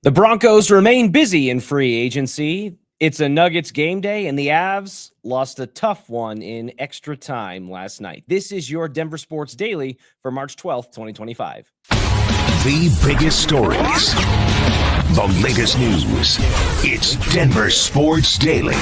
The Broncos remain busy in free agency. It's a Nuggets game day, and the Avs lost a tough one in extra time last night. This is your Denver Sports Daily for March 12th, 2025. The biggest stories, the latest news. It's Denver Sports Daily.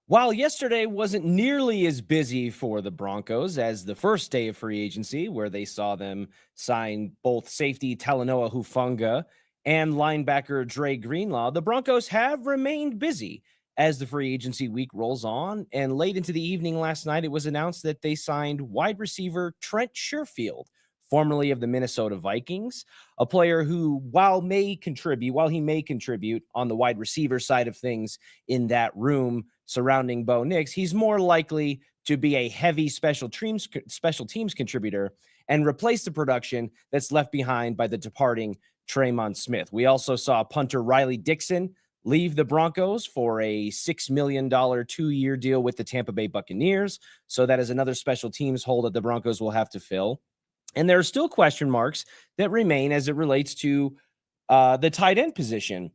While yesterday wasn't nearly as busy for the Broncos as the first day of free agency, where they saw them sign both safety Talanoa Hufanga and linebacker Dre Greenlaw, the Broncos have remained busy as the free agency week rolls on. And late into the evening last night, it was announced that they signed wide receiver Trent Sherfield, formerly of the Minnesota Vikings, a player who, while he may contribute on the wide receiver side of things in that room surrounding Bo Nix, he's more likely to be a heavy special teams contributor and replace the production that's left behind by the departing Traymon Smith. We also saw punter Riley Dixon leave the Broncos for a $6 million 2-year deal with the Tampa Bay Buccaneers. So that is another special teams hole that the Broncos will have to fill. And there are still question marks that remain as it relates to the tight end position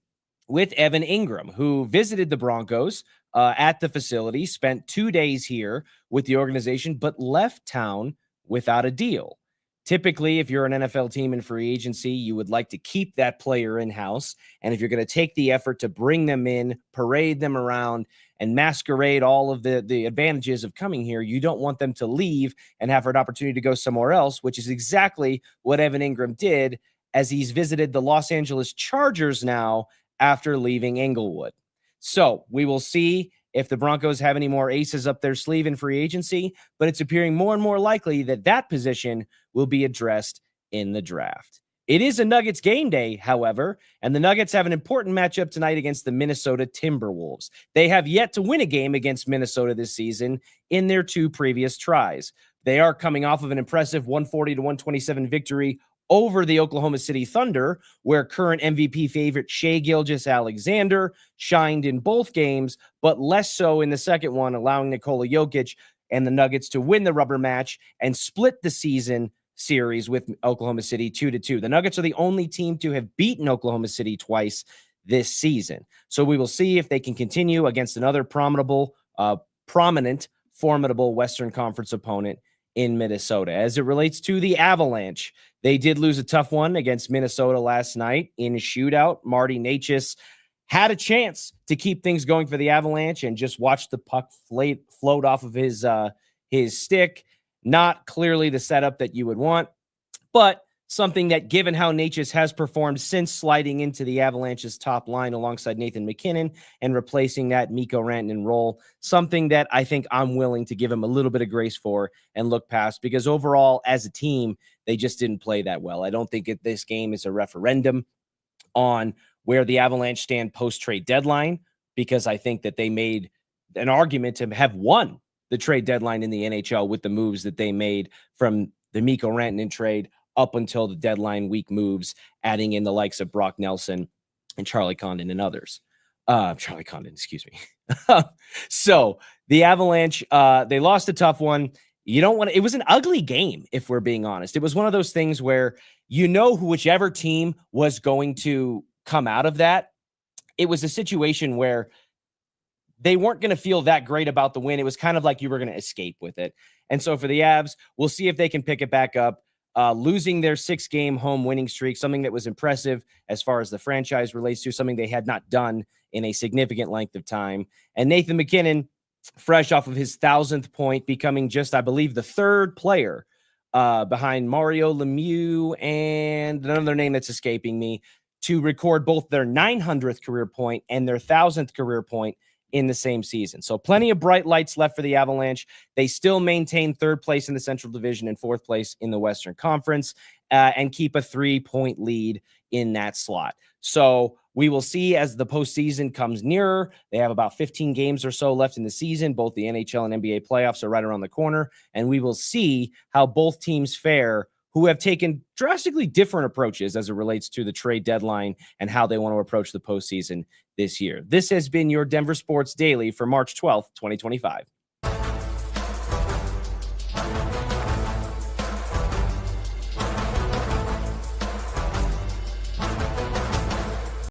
with Evan Ingram, who visited the Broncos at the facility, spent 2 days here with the organization, but left town without a deal. Typically, if you're an NFL team in free agency, you would like to keep that player in-house. And if you're going to take the effort to bring them in, parade them around, and masquerade all of the advantages of coming here, you don't want them to leave and have an opportunity to go somewhere else, which is exactly what Evan Ingram did as he's visited the Los Angeles Chargers now after leaving Inglewood. So we will see if the Broncos have any more aces up their sleeve in free agency, but it's appearing more and more likely that that position will be addressed in the draft. It is a Nuggets game day, however, and the Nuggets have an important matchup tonight against the Minnesota Timberwolves. They have yet to win a game against Minnesota this season in their 2 previous tries. They are coming off of an impressive 140-127 victory over the Oklahoma City Thunder, where current MVP favorite Shai Gilgeous-Alexander shined in both games, but less so in the second one, allowing Nikola Jokic and the Nuggets to win the rubber match and split the season series with Oklahoma City 2-2. The Nuggets are the only team to have beaten Oklahoma City twice this season. So we will see if they can continue against another prominent, formidable Western Conference opponent in Minnesota. As it relates to the Avalanche, they did lose a tough one against Minnesota last night in a shootout. Marty Necas had a chance to keep things going for the Avalanche and just watch the puck float off of his stick. Not clearly the setup that you would want, but something that, given how Necas has performed since sliding into the Avalanche's top line alongside Nathan MacKinnon and replacing that Mikko Rantanen role, something that I think I'm willing to give him a little bit of grace for and look past, because overall, as a team, they just didn't play that well. I don't think this game is a referendum on where the Avalanche stand post-trade deadline, because I think that they made an argument to have won the trade deadline in the NHL with the moves that they made from the Mikko Rantanen trade up until the deadline week moves, adding in the likes of Brock Nelson and Charlie Condon and others. So the Avalanche, they lost a tough one. It was an ugly game, if we're being honest. It was one of those things where whichever team was going to come out of that, it was a situation where they weren't going to feel that great about the win. It was kind of like you were going to escape with it. And so for the Avs, we'll see if they can pick it back up. Losing their 6-game home winning streak, something that was impressive as far as the franchise relates to, something they had not done in a significant length of time. And Nathan MacKinnon, fresh off of his 1,000th point, becoming just, I believe, the 3rd player behind Mario Lemieux and another name that's escaping me to record both their 900th career point and their 1,000th career point in the same season. So plenty of bright lights left for the Avalanche. They still maintain 3rd place in the Central Division and 4th place in the Western Conference and keep a 3-point lead in that slot. So we will see as the postseason comes nearer. They have about 15 games or so left in the season. Both the NHL and NBA playoffs are right around the corner, and we will see how both teams fare, who have taken drastically different approaches as it relates to the trade deadline and how they want to approach the postseason this year. This has been your Denver Sports Daily for March 12th, 2025.